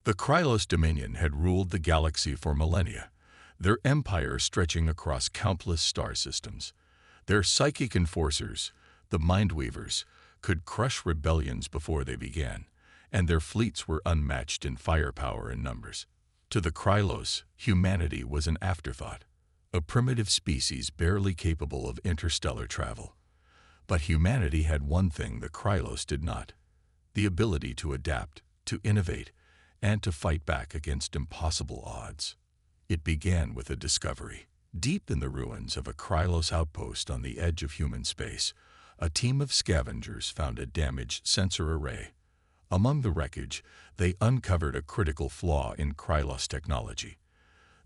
The Krylos Dominion had ruled the galaxy for millennia, their empire stretching across countless star systems. Their psychic enforcers, the Mindweavers, could crush rebellions before they began, and their fleets were unmatched in firepower and numbers. To the Krylos, humanity was an afterthought, a primitive species barely capable of interstellar travel. But humanity had one thing the Krylos did not: the ability to adapt, to innovate, and to fight back against impossible odds. It began with a discovery. Deep in the ruins of a Krylos outpost on the edge of human space, a team of scavengers found a damaged sensor array. Among the wreckage, they uncovered a critical flaw in Krylos technology.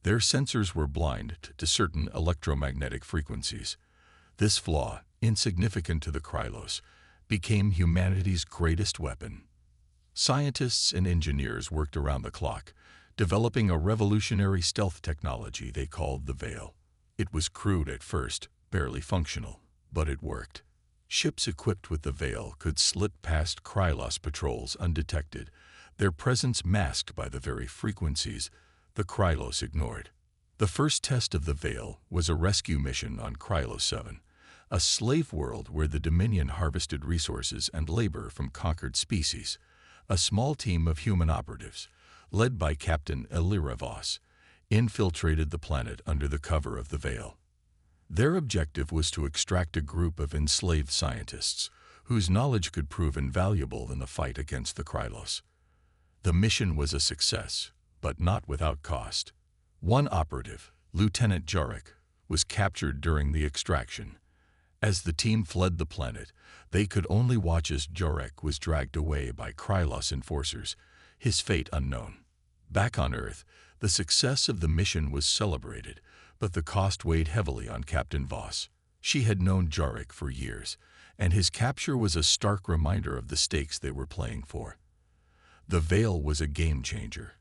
Their sensors were blind to certain electromagnetic frequencies. This flaw, insignificant to the Krylos, became humanity's greatest weapon. Scientists and engineers worked around the clock, developing a revolutionary stealth technology they called the Veil. It was crude at first, barely functional, but it worked. Ships equipped with the Veil could slip past Krylos patrols undetected, their presence masked by the very frequencies the Krylos ignored. The first test of the Veil was a rescue mission on Krylos 7, a slave world where the Dominion harvested resources and labor from conquered species. A small team of human operatives, led by Captain Elira Voss, infiltrated the planet under the cover of the Veil. Their objective was to extract a group of enslaved scientists whose knowledge could prove invaluable in the fight against the Krylos. The mission was a success, but not without cost. One operative, Lieutenant Jarek, was captured during the extraction. As the team fled the planet, they could only watch as Jarek was dragged away by Krylos enforcers, his fate unknown. Back on Earth, the success of the mission was celebrated, but the cost weighed heavily on Captain Voss. She had known Jarek for years, and his capture was a stark reminder of the stakes they were playing for. The Veil was a game changer,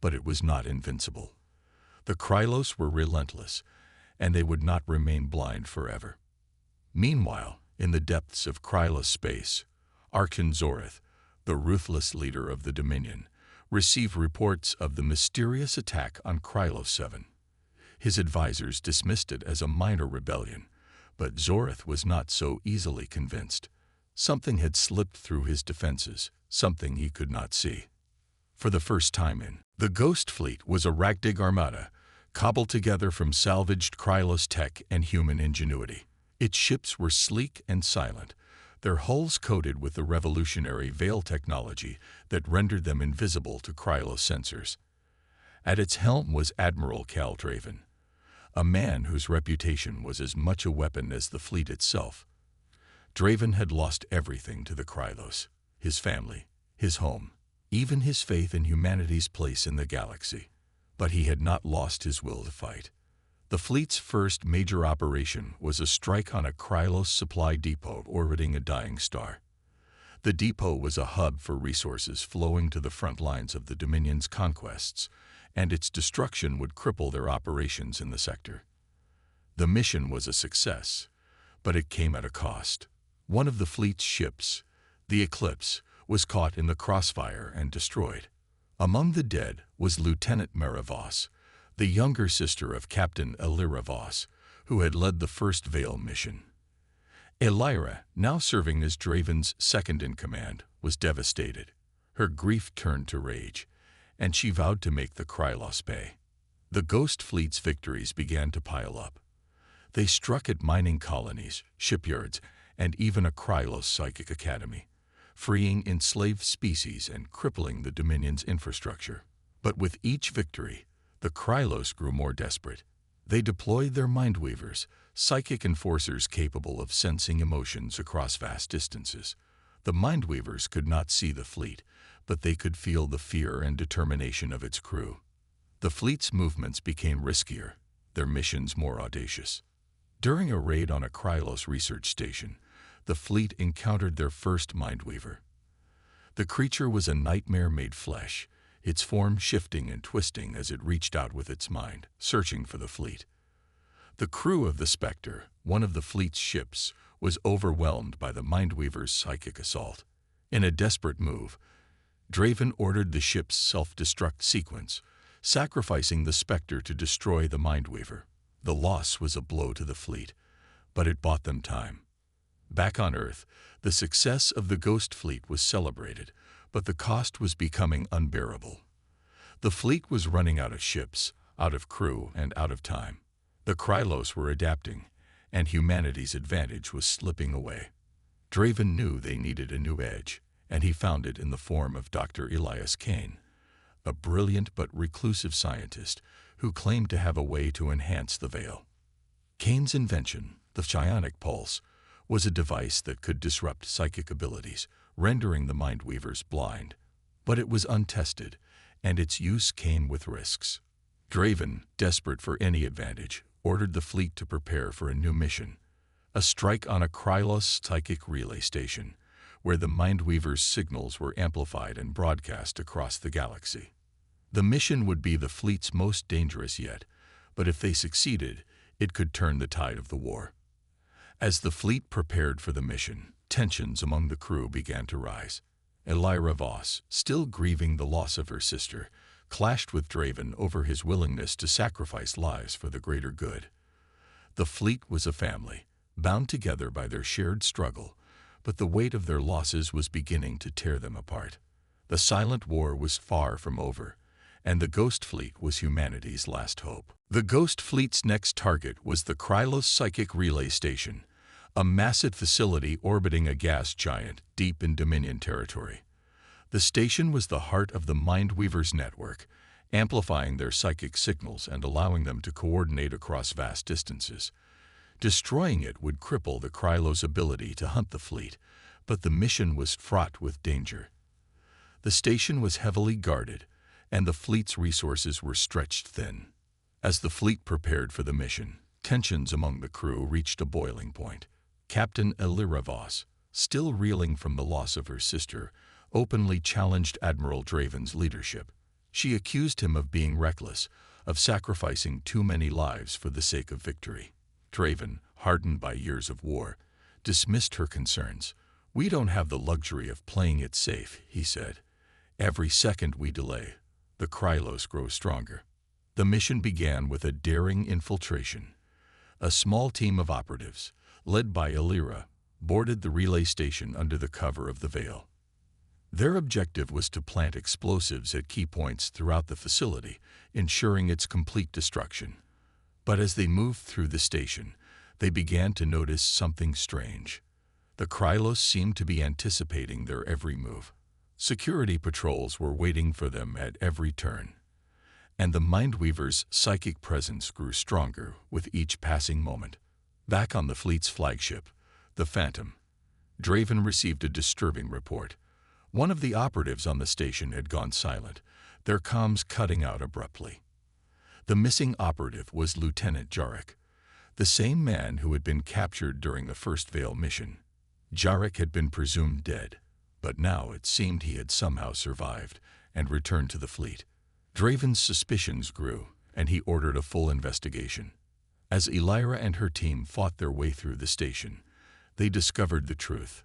but it was not invincible. The Krylos were relentless, and they would not remain blind forever. Meanwhile, in the depths of Krylos space, Archon Zorith, the ruthless leader of the Dominion, received reports of the mysterious attack on Krylos 7. His advisors dismissed it as a minor rebellion, but Zorith was not so easily convinced. Something had slipped through his defenses, something he could not see. For the first time the Ghost Fleet was a ragtag armada, cobbled together from salvaged Krylos tech and human ingenuity. Its ships were sleek and silent, their hulls coated with the revolutionary Veil technology that rendered them invisible to Krylos sensors. At its helm was Admiral Cal Draven, a man whose reputation was as much a weapon as the fleet itself. Draven had lost everything to the Krylos: his family, his home, even his faith in humanity's place in the galaxy. But he had not lost his will to fight. The fleet's first major operation was a strike on a Krylos supply depot orbiting a dying star. The depot was a hub for resources flowing to the front lines of the Dominion's conquests, and its destruction would cripple their operations in the sector. The mission was a success, but it came at a cost. One of the fleet's ships, the Eclipse, was caught in the crossfire and destroyed. Among the dead was Lieutenant Mara Voss, the younger sister of Captain Elira Voss, who had led the first Veil mission. Elira, now serving as Draven's second-in-command, was devastated. Her grief turned to rage, and she vowed to make the Krylos pay. The Ghost Fleet's victories began to pile up. They struck at mining colonies, shipyards, and even a Krylos psychic academy, freeing enslaved species and crippling the Dominion's infrastructure. But with each victory, the Krylos grew more desperate. They deployed their Mindweavers, psychic enforcers capable of sensing emotions across vast distances. The Mindweavers could not see the fleet, but they could feel the fear and determination of its crew. The fleet's movements became riskier, their missions more audacious. During a raid on a Krylos research station, the fleet encountered their first Mindweaver. The creature was a nightmare made flesh, its form shifting and twisting as it reached out with its mind, searching for the fleet. The crew of the Spectre, one of the fleet's ships, was overwhelmed by the Mindweaver's psychic assault. In a desperate move, Draven ordered the ship's self-destruct sequence, sacrificing the Spectre to destroy the Mindweaver. The loss was a blow to the fleet, but it bought them time. Back on Earth, the success of the Ghost Fleet was celebrated, but the cost was becoming unbearable. The fleet was running out of ships, out of crew, and out of time. The Krylos were adapting, and humanity's advantage was slipping away. Draven knew they needed a new edge, and he found it in the form of Dr. Elias Kane, a brilliant but reclusive scientist who claimed to have a way to enhance the veil. Kane's invention, the psionic pulse, was a device that could disrupt psychic abilities, rendering the Mindweavers blind. But it was untested, and its use came with risks. Draven, desperate for any advantage, ordered the fleet to prepare for a new mission, a strike on a Krylos psychic relay station, where the Mindweaver's signals were amplified and broadcast across the galaxy. The mission would be the fleet's most dangerous yet, but if they succeeded, it could turn the tide of the war. As the fleet prepared for the mission, tensions among the crew began to rise. Elira Voss, still grieving the loss of her sister, clashed with Draven over his willingness to sacrifice lives for the greater good. The fleet was a family, bound together by their shared struggle, but the weight of their losses was beginning to tear them apart. The silent war was far from over, and the Ghost Fleet was humanity's last hope. The Ghost Fleet's next target was the Krylos Psychic Relay Station, a massive facility orbiting a gas giant deep in Dominion territory. The station was the heart of the Mindweavers' network, amplifying their psychic signals and allowing them to coordinate across vast distances. Destroying it would cripple the Krylos' ability to hunt the fleet, but the mission was fraught with danger. The station was heavily guarded, and the fleet's resources were stretched thin. As the fleet prepared for the mission, tensions among the crew reached a boiling point. Captain Elira Voss, still reeling from the loss of her sister, openly challenged Admiral Draven's leadership. She accused him of being reckless, of sacrificing too many lives for the sake of victory. Draven, hardened by years of war, dismissed her concerns. "We don't have the luxury of playing it safe," he said. "Every second we delay, the Krylos grow stronger." The mission began with a daring infiltration. A small team of operatives, led by Elira, boarded the relay station under the cover of the veil. Their objective was to plant explosives at key points throughout the facility, ensuring its complete destruction. But as they moved through the station, they began to notice something strange. The Krylos seemed to be anticipating their every move. Security patrols were waiting for them at every turn. And the Mindweaver's psychic presence grew stronger with each passing moment. Back on the fleet's flagship, the Phantom, Draven received a disturbing report. One of the operatives on the station had gone silent, their comms cutting out abruptly. The missing operative was Lieutenant Jarek, the same man who had been captured during the first Veil mission. Jarek had been presumed dead, but now it seemed he had somehow survived and returned to the fleet. Draven's suspicions grew, and he ordered a full investigation. As Elira and her team fought their way through the station, they discovered the truth.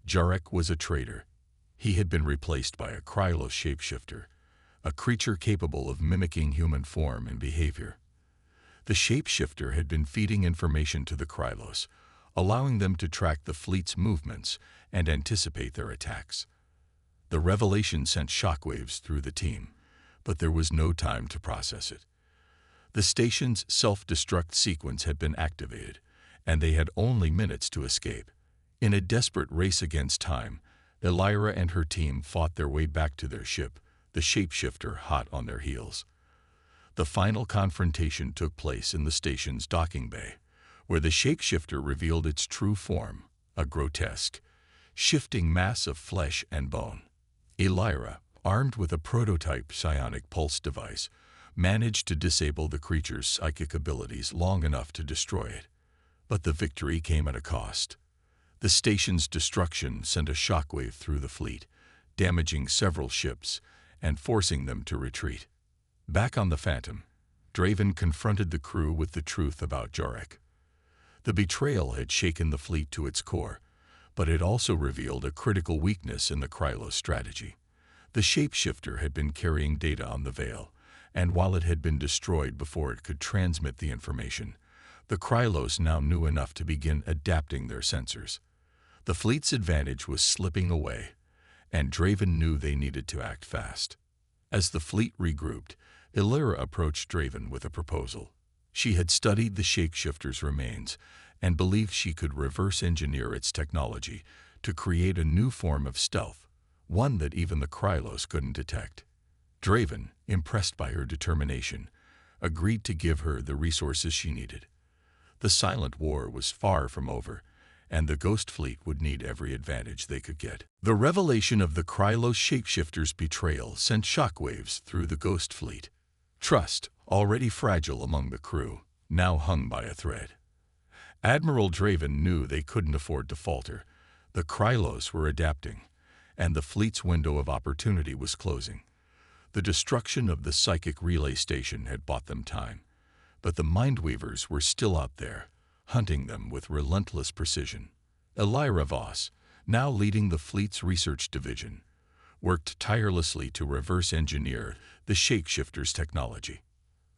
Jarek was a traitor. He had been replaced by a Krylos shapeshifter, a creature capable of mimicking human form and behavior. The shapeshifter had been feeding information to the Krylos, allowing them to track the fleet's movements and anticipate their attacks. The revelation sent shockwaves through the team, but there was no time to process it. The station's self-destruct sequence had been activated, and they had only minutes to escape. In a desperate race against time, Elira and her team fought their way back to their ship, the shapeshifter hot on their heels. The final confrontation took place in the station's docking bay, where the shapeshifter revealed its true form, a grotesque, shifting mass of flesh and bone. Elira, armed with a prototype psionic pulse device, managed to disable the creature's psychic abilities long enough to destroy it. But the victory came at a cost. The station's destruction sent a shockwave through the fleet, damaging several ships and forcing them to retreat. Back on the Phantom, Draven confronted the crew with the truth about Jarek. The betrayal had shaken the fleet to its core, but it also revealed a critical weakness in the Krylos strategy. The shapeshifter had been carrying data on the Veil, and while it had been destroyed before it could transmit the information, the Krylos now knew enough to begin adapting their sensors. The fleet's advantage was slipping away, and Draven knew they needed to act fast. As the fleet regrouped, Illyra approached Draven with a proposal. She had studied the shapeshifter's remains and believed she could reverse engineer its technology to create a new form of stealth, one that even the Krylos couldn't detect. Draven, impressed by her determination, agreed to give her the resources she needed. The Silent War was far from over, and the Ghost Fleet would need every advantage they could get. The revelation of the Krylos shapeshifter's betrayal sent shockwaves through the Ghost Fleet. Trust, already fragile among the crew, now hung by a thread. Admiral Draven knew they couldn't afford to falter. The Krylos were adapting, and the fleet's window of opportunity was closing. The destruction of the psychic relay station had bought them time, but the Mindweavers were still out there, hunting them with relentless precision. Illyra Voss, now leading the fleet's research division, worked tirelessly to reverse engineer the shapeshifter's technology.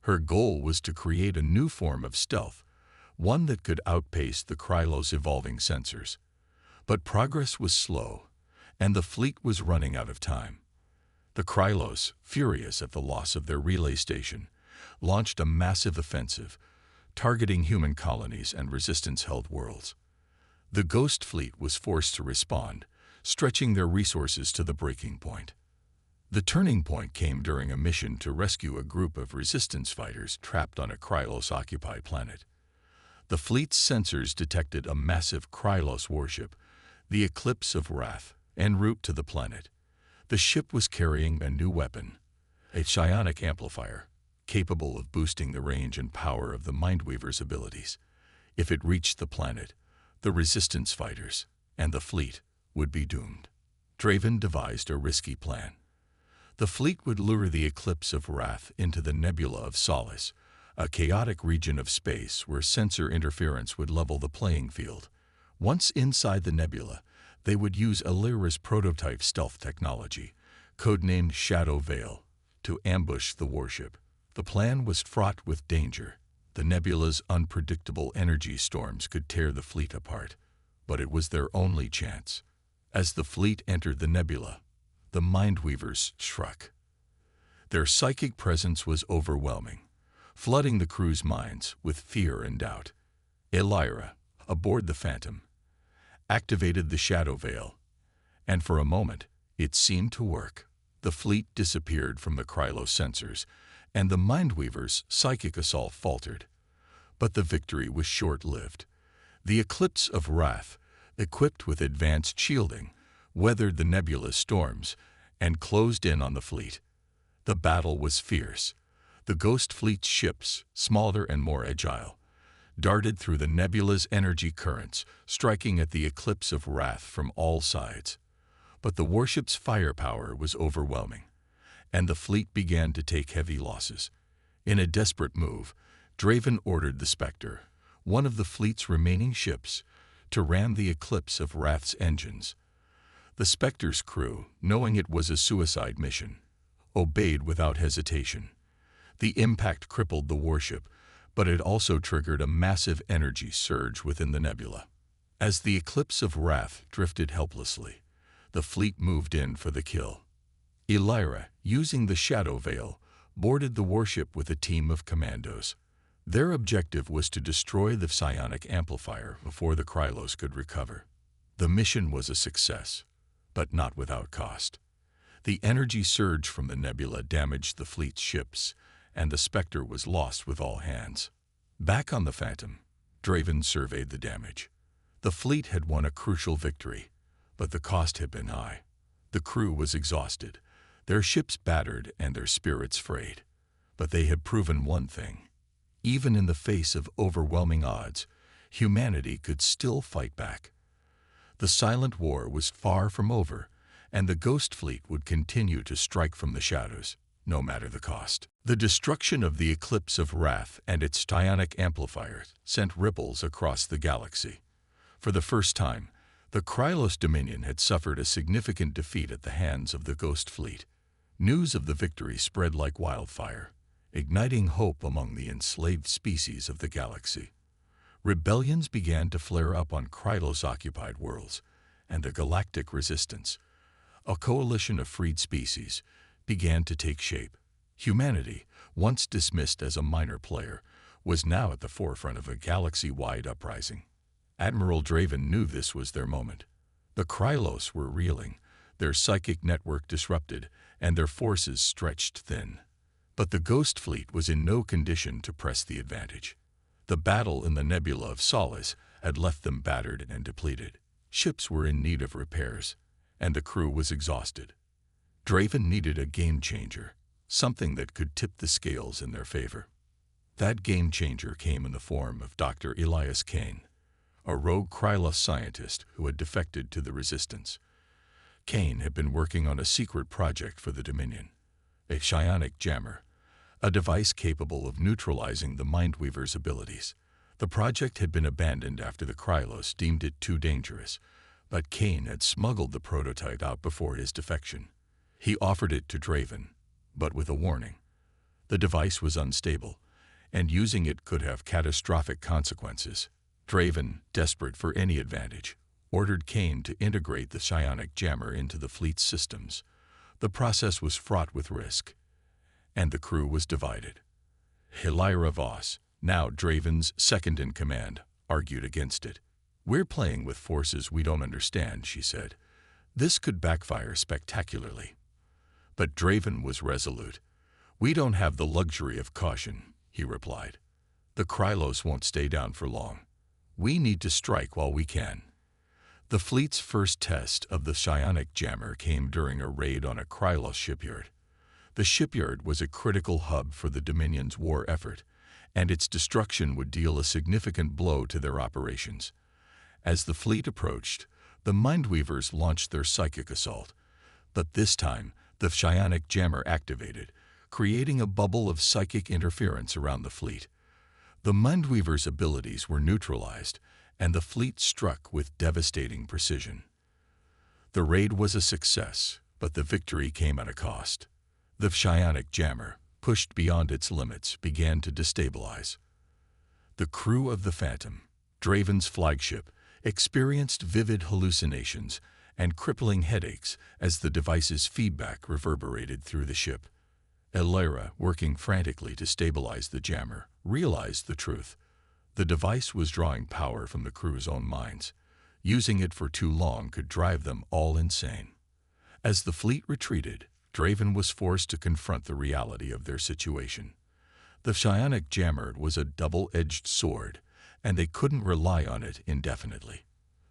Her goal was to create a new form of stealth, one that could outpace the Krylos' evolving sensors. But progress was slow, and the fleet was running out of time. The Krylos, furious at the loss of their relay station, launched a massive offensive, targeting human colonies and resistance-held worlds. The Ghost Fleet was forced to respond, stretching their resources to the breaking point. The turning point came during a mission to rescue a group of resistance fighters trapped on a Krylos-occupied planet. The fleet's sensors detected a massive Krylos warship, the Eclipse of Wrath, en route to the planet. The ship was carrying a new weapon, a psionic amplifier, capable of boosting the range and power of the Mindweaver's abilities. If it reached the planet, the resistance fighters and the fleet would be doomed. Draven devised a risky plan. The fleet would lure the Eclipse of Wrath into the Nebula of Solace, a chaotic region of space where sensor interference would level the playing field. Once inside the nebula, they would use Illyra's prototype stealth technology, codenamed Shadow Veil, to ambush the warship. The plan was fraught with danger. The nebula's unpredictable energy storms could tear the fleet apart, but it was their only chance. As the fleet entered the nebula, the Mindweavers struck. Their psychic presence was overwhelming, flooding the crew's minds with fear and doubt. Illyra, aboard the Phantom, activated the Shadow Veil, and for a moment, it seemed to work. The fleet disappeared from the Krylos sensors, and the Mindweaver's psychic assault faltered. But the victory was short-lived. The Eclipse of Wrath, equipped with advanced shielding, weathered the nebula's storms and closed in on the fleet. The battle was fierce. The Ghost Fleet's ships, smaller and more agile, darted through the nebula's energy currents, striking at the Eclipse of Wrath from all sides. But the warship's firepower was overwhelming, and the fleet began to take heavy losses. In a desperate move, Draven ordered the Spectre, one of the fleet's remaining ships, to ram the Eclipse of Wrath's engines. The Spectre's crew, knowing it was a suicide mission, obeyed without hesitation. The impact crippled the warship, but it also triggered a massive energy surge within the nebula. As the Eclipse of Wrath drifted helplessly, the fleet moved in for the kill. Illyra, using the Shadow Veil, boarded the warship with a team of commandos. Their objective was to destroy the psionic amplifier before the Krylos could recover. The mission was a success, but not without cost. The energy surge from the nebula damaged the fleet's ships, and the Spectre was lost with all hands. Back on the Phantom, Draven surveyed the damage. The fleet had won a crucial victory, but the cost had been high. The crew was exhausted, their ships battered and their spirits frayed. But they had proven one thing. Even in the face of overwhelming odds, humanity could still fight back. The Silent War was far from over, and the Ghost Fleet would continue to strike from the shadows, no matter the cost. The destruction of the Eclipse of Wrath and its psionic amplifier sent ripples across the galaxy. For the first time, The Krylos Dominion had suffered a significant defeat at the hands of the Ghost Fleet. News of the victory spread like wildfire, igniting hope among the enslaved species of the galaxy. Rebellions began to flare up on Krylos-occupied worlds, and the Galactic Resistance, a coalition of freed species, began to take shape. Humanity, once dismissed as a minor player, was now at the forefront of a galaxy-wide uprising. Admiral Draven knew this was their moment. The Krylos were reeling, their psychic network disrupted, and their forces stretched thin. But the Ghost Fleet was in no condition to press the advantage. The battle in the Nebula of Solace had left them battered and depleted. Ships were in need of repairs, and the crew was exhausted. Draven needed a game-changer, something that could tip the scales in their favor. That game-changer came in the form of Dr. Elias Kane, a rogue Krylos scientist who had defected to the Resistance. Kane had been working on a secret project for the Dominion, a psionic jammer, a device capable of neutralizing the Mindweaver's abilities. The project had been abandoned after the Krylos deemed it too dangerous, but Kane had smuggled the prototype out before his defection. He offered it to Draven, but with a warning. The device was unstable, and using it could have catastrophic consequences. Draven, desperate for any advantage, ordered Kane to integrate the psionic jammer into the fleet's systems. The process was fraught with risk, and the crew was divided. Hilira Voss, now Draven's second-in-command, argued against it. "We're playing with forces we don't understand," she said. "This could backfire spectacularly." But Draven was resolute. "We don't have the luxury of caution," he replied. "The Krylos won't stay down for long. We need to strike while we can." The fleet's first test of the psionic jammer came during a raid on a Krylos shipyard. The shipyard was a critical hub for the Dominion's war effort, and its destruction would deal a significant blow to their operations. As the fleet approached, the Mindweavers launched their psychic assault, but this time the psionic jammer activated, creating a bubble of psychic interference around the fleet. The Mindweaver's abilities were neutralized, and the fleet struck with devastating precision. The raid was a success, but the victory came at a cost. The psionic jammer, pushed beyond its limits, began to destabilize. The crew of the Phantom, Draven's flagship, experienced vivid hallucinations and crippling headaches as the device's feedback reverberated through the ship. Elira, working frantically to stabilize the jammer, realized the truth. The device was drawing power from the crew's own minds. Using it for too long could drive them all insane. As the fleet retreated, Draven was forced to confront the reality of their situation. The psionic jammer was a double-edged sword, and they couldn't rely on it indefinitely.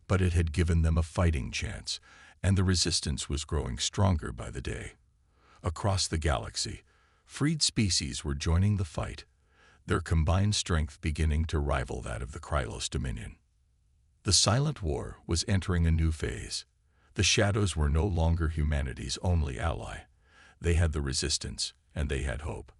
But it had given them a fighting chance, and the Resistance was growing stronger by the day. Across the galaxy, freed species were joining the fight, their combined strength beginning to rival that of the Krylos Dominion. The Silent War was entering a new phase. The Shadows were no longer humanity's only ally. They had the Resistance, and they had hope.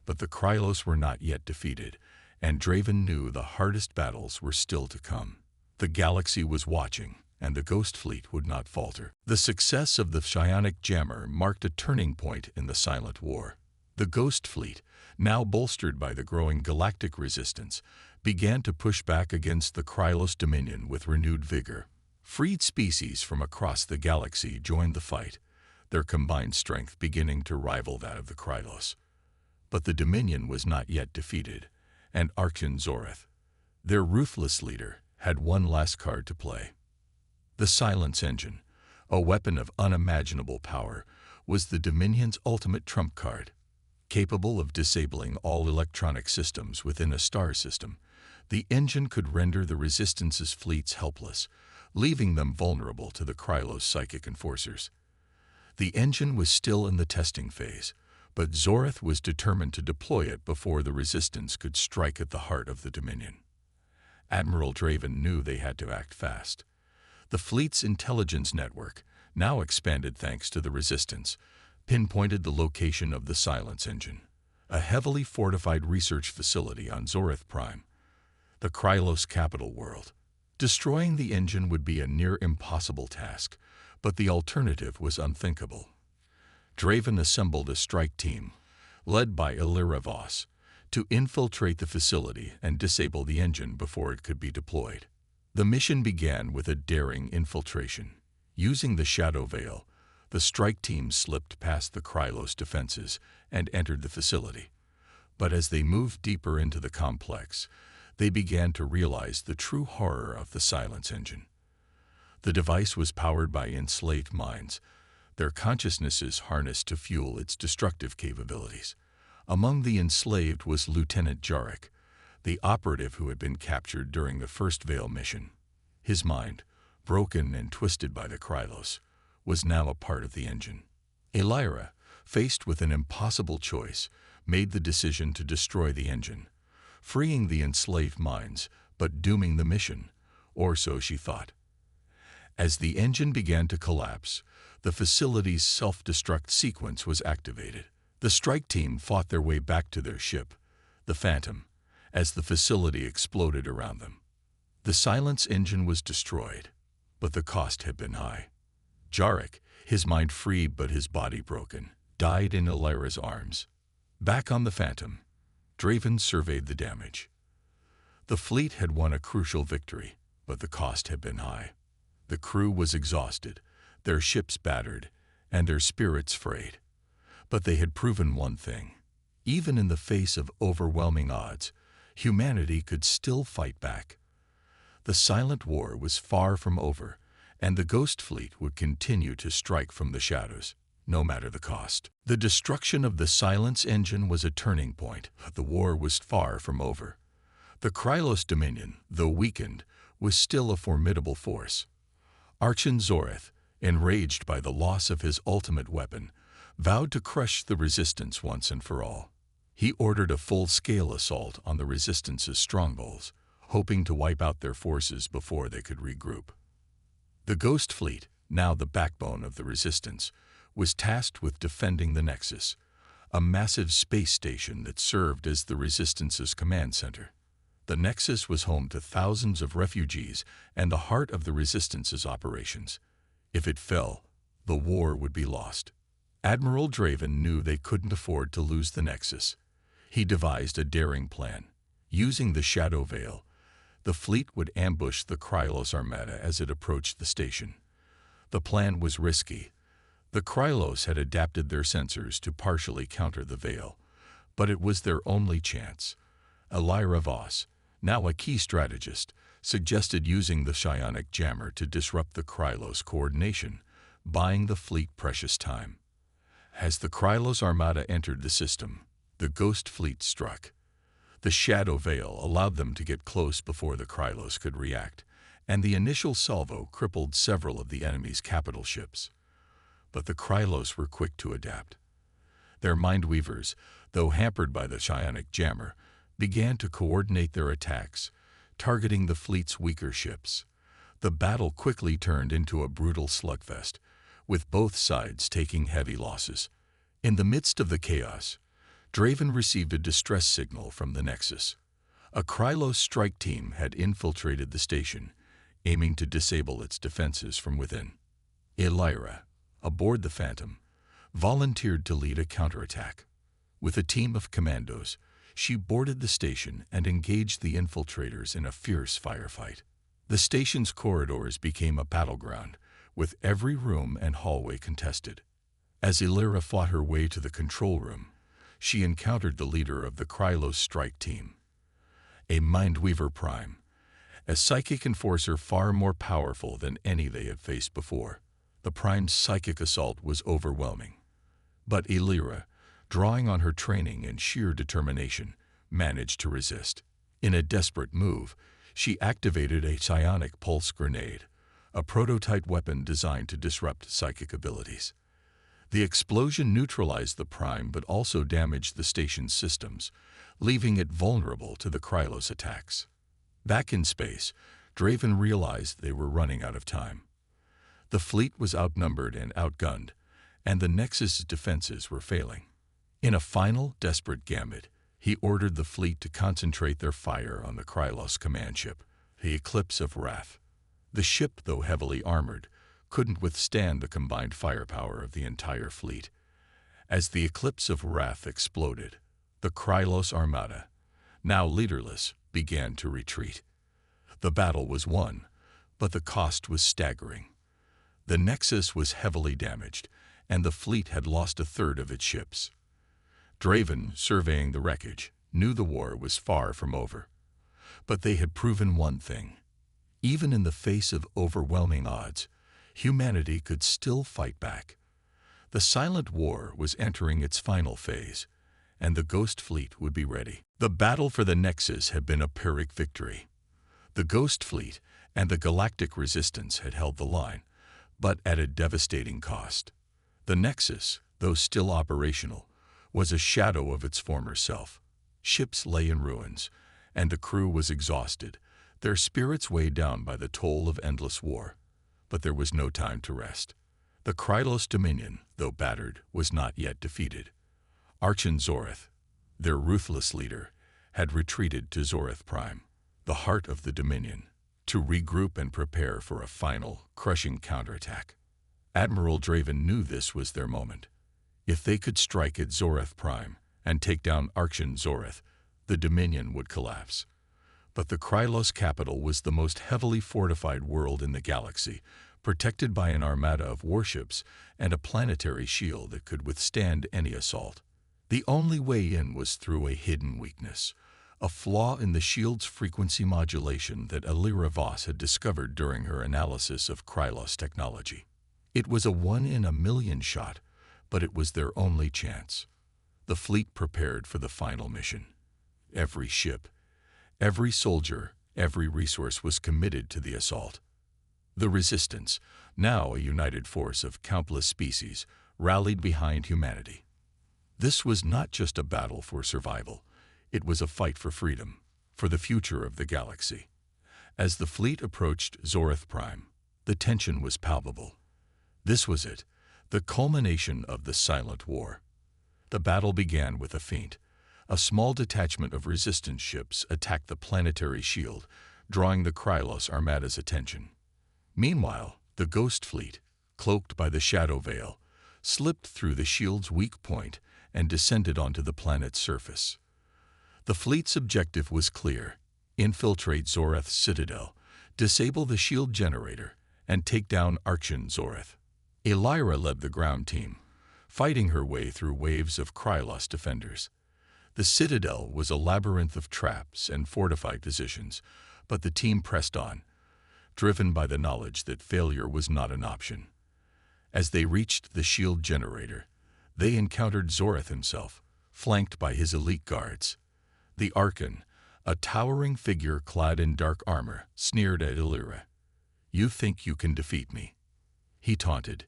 But the Krylos were not yet defeated, and Draven knew the hardest battles were still to come. The galaxy was watching, and the Ghost Fleet would not falter. The success of the psionic jammer marked a turning point in the Silent War. The Ghost Fleet, now bolstered by the growing Galactic Resistance, began to push back against the Krylos Dominion with renewed vigor. Freed species from across the galaxy joined the fight, their combined strength beginning to rival that of the Krylos. But the Dominion was not yet defeated, and Archon Zoreth, their ruthless leader, had one last card to play. The Silence Engine, a weapon of unimaginable power, was the Dominion's ultimate trump card. Capable of disabling all electronic systems within a star system, the engine could render the Resistance's fleets helpless, leaving them vulnerable to the Krylos psychic enforcers. The engine was still in the testing phase, but Zoreth was determined to deploy it before the Resistance could strike at the heart of the Dominion. Admiral Draven knew they had to act fast. The fleet's intelligence network, now expanded thanks to the Resistance, pinpointed the location of the Silence Engine, a heavily fortified research facility on Zoreth Prime, the Krylos capital world. Destroying the engine would be a near-impossible task, but the alternative was unthinkable. Draven assembled a strike team, led by Illyra Voss, to infiltrate the facility and disable the engine before it could be deployed. The mission began with a daring infiltration. Using the Shadow Veil, the strike team slipped past the Krylos defenses and entered the facility. But as they moved deeper into the complex, they began to realize the true horror of the Silence Engine. The device was powered by enslaved minds, their consciousnesses harnessed to fuel its destructive capabilities. Among the enslaved was Lieutenant Jarek, the operative who had been captured during the first Veil mission. His mind, broken and twisted by the Krylos, was now a part of the engine. Illyra, faced with an impossible choice, made the decision to destroy the engine, freeing the enslaved minds, but dooming the mission, or so she thought. As the engine began to collapse, the facility's self-destruct sequence was activated. The strike team fought their way back to their ship, the Phantom, as the facility exploded around them. The Silence Engine was destroyed, but the cost had been high. Jarek, his mind free but his body broken, died in Illyra's arms. Back on the Phantom, Draven surveyed the damage. The fleet had won a crucial victory, but the cost had been high. The crew was exhausted, their ships battered, and their spirits frayed. But they had proven one thing. Even in the face of overwhelming odds, humanity could still fight back. The silent war was far from over, and the Ghost Fleet would continue to strike from the shadows, no matter the cost. The destruction of the Silence Engine was a turning point. The war was far from over. The Krylos Dominion, though weakened, was still a formidable force. Archon Zoreth, enraged by the loss of his ultimate weapon, vowed to crush the Resistance once and for all. He ordered a full-scale assault on the Resistance's strongholds, hoping to wipe out their forces before they could regroup. The Ghost Fleet, now the backbone of the Resistance, was tasked with defending the Nexus, a massive space station that served as the Resistance's command center. The Nexus was home to thousands of refugees and the heart of the Resistance's operations. If it fell, the war would be lost. Admiral Draven knew they couldn't afford to lose the Nexus. He devised a daring plan. Using the Shadow Veil, the fleet would ambush the Krylos Armada as it approached the station. The plan was risky. The Krylos had adapted their sensors to partially counter the Veil, but it was their only chance. Illyra Voss, now a key strategist, suggested using the psionic jammer to disrupt the Krylos coordination, buying the fleet precious time. As the Krylos Armada entered the system, the Ghost Fleet struck. The Shadow Veil allowed them to get close before the Krylos could react, and the initial salvo crippled several of the enemy's capital ships. But the Krylos were quick to adapt. Their Mindweavers, though hampered by the psionic jammer, began to coordinate their attacks, targeting the fleet's weaker ships. The battle quickly turned into a brutal slugfest, with both sides taking heavy losses. In the midst of the chaos, Draven received a distress signal from the Nexus. A Krylos strike team had infiltrated the station, aiming to disable its defenses from within. Illyra, aboard the Phantom, volunteered to lead a counterattack. With a team of commandos, she boarded the station and engaged the infiltrators in a fierce firefight. The station's corridors became a battleground, with every room and hallway contested. As Illyra fought her way to the control room, she encountered the leader of the Krylos strike team, a Mindweaver Prime, a psychic enforcer far more powerful than any they had faced before. The Prime's psychic assault was overwhelming. But Illyra, drawing on her training and sheer determination, managed to resist. In a desperate move, she activated a psionic pulse grenade, a prototype weapon designed to disrupt psychic abilities. The explosion neutralized the Prime but also damaged the station's systems, leaving it vulnerable to the Krylos attacks. Back in space, Draven realized they were running out of time. The fleet was outnumbered and outgunned, and the Nexus's defenses were failing. In a final, desperate gambit, he ordered the fleet to concentrate their fire on the Krylos command ship, The Eclipse of Wrath. The ship, though heavily armored, couldn't withstand the combined firepower of the entire fleet. As the Eclipse of Wrath exploded, the Krylos Armada, now leaderless, began to retreat. The battle was won, but the cost was staggering. The Nexus was heavily damaged, and the fleet had lost a third of its ships. Draven, surveying the wreckage, knew the war was far from over. But they had proven one thing. Even in the face of overwhelming odds, humanity could still fight back. The Silent War was entering its final phase, and the Ghost Fleet would be ready. The battle for the Nexus had been a Pyrrhic victory. The Ghost Fleet and the Galactic resistance had held the line, but at a devastating cost. The Nexus, though still operational, was a shadow of its former self. Ships lay in ruins, and the crew was exhausted, their spirits weighed down by the toll of endless war. But there was no time to rest. The Krylos Dominion, though battered, was not yet defeated. Archon Zoreth, their ruthless leader, had retreated to Zoreth Prime, the heart of the Dominion, to regroup and prepare for a final, crushing counterattack. Admiral Draven knew this was their moment. If they could strike at Zoreth Prime and take down Archon Zoreth, the Dominion would collapse. But the Krylos capital was the most heavily fortified world in the galaxy, protected by an armada of warships and a planetary shield that could withstand any assault. The only way in was through a hidden weakness, a flaw in the shield's frequency modulation that Alira Voss had discovered during her analysis of Krylos technology. It was a 1-in-a-million shot, but it was their only chance. The fleet prepared for the final mission. Every ship, every soldier, every resource was committed to the assault. The Resistance, now a united force of countless species, rallied behind humanity. This was not just a battle for survival. It was a fight for freedom, for the future of the galaxy. As the fleet approached Zoreth Prime, the tension was palpable. This was it, the culmination of the Silent War. The battle began with a feint. A small detachment of resistance ships attacked the planetary shield, drawing the Krylos Armada's attention. Meanwhile, the Ghost Fleet, cloaked by the Shadow Veil, slipped through the shield's weak point and descended onto the planet's surface. The fleet's objective was clear: infiltrate Zoreth's citadel, disable the shield generator, and take down Archon Zoreth. Alira led the ground team, fighting her way through waves of Krylos defenders. The citadel was a labyrinth of traps and fortified positions, but the team pressed on, driven by the knowledge that failure was not an option. As they reached the shield generator, they encountered Zoreth himself, flanked by his elite guards. The Archon, a towering figure clad in dark armor, sneered at Alira. "You think you can defeat me?" he taunted.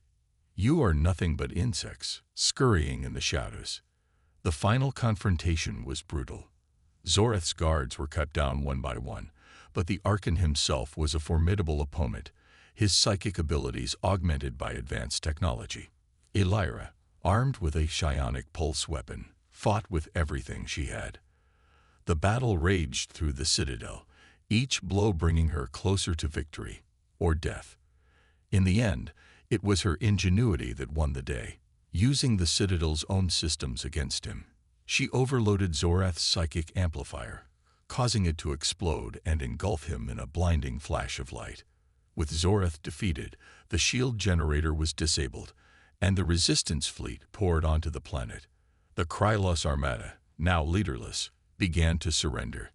"You are nothing but insects, scurrying in the shadows." The final confrontation was brutal. Zoreth's guards were cut down one by one, but the Archon himself was a formidable opponent, his psychic abilities augmented by advanced technology. Alira, armed with a psionic pulse weapon, fought with everything she had. The battle raged through the citadel, each blow bringing her closer to victory or death. In the end, it was her ingenuity that won the day. Using the Citadel's own systems against him, she overloaded Zoreth's psychic amplifier, causing it to explode and engulf him in a blinding flash of light. With Zoreth defeated, the shield generator was disabled, and the resistance fleet poured onto the planet. The Krylos Armada, now leaderless, began to surrender.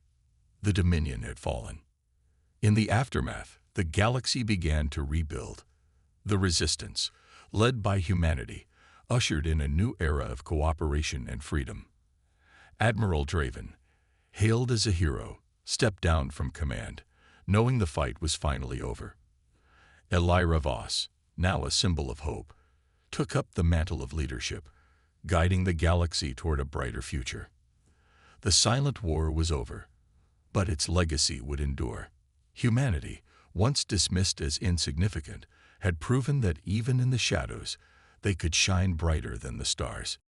The Dominion had fallen. In the aftermath, the galaxy began to rebuild. The Resistance, led by humanity, ushered in a new era of cooperation and freedom. Admiral Draven, hailed as a hero, stepped down from command, knowing the fight was finally over. Alira Voss, now a symbol of hope, took up the mantle of leadership, guiding the galaxy toward a brighter future. The Silent War was over, but its legacy would endure. Humanity, once dismissed as insignificant, had proven that even in the shadows, they could shine brighter than the stars.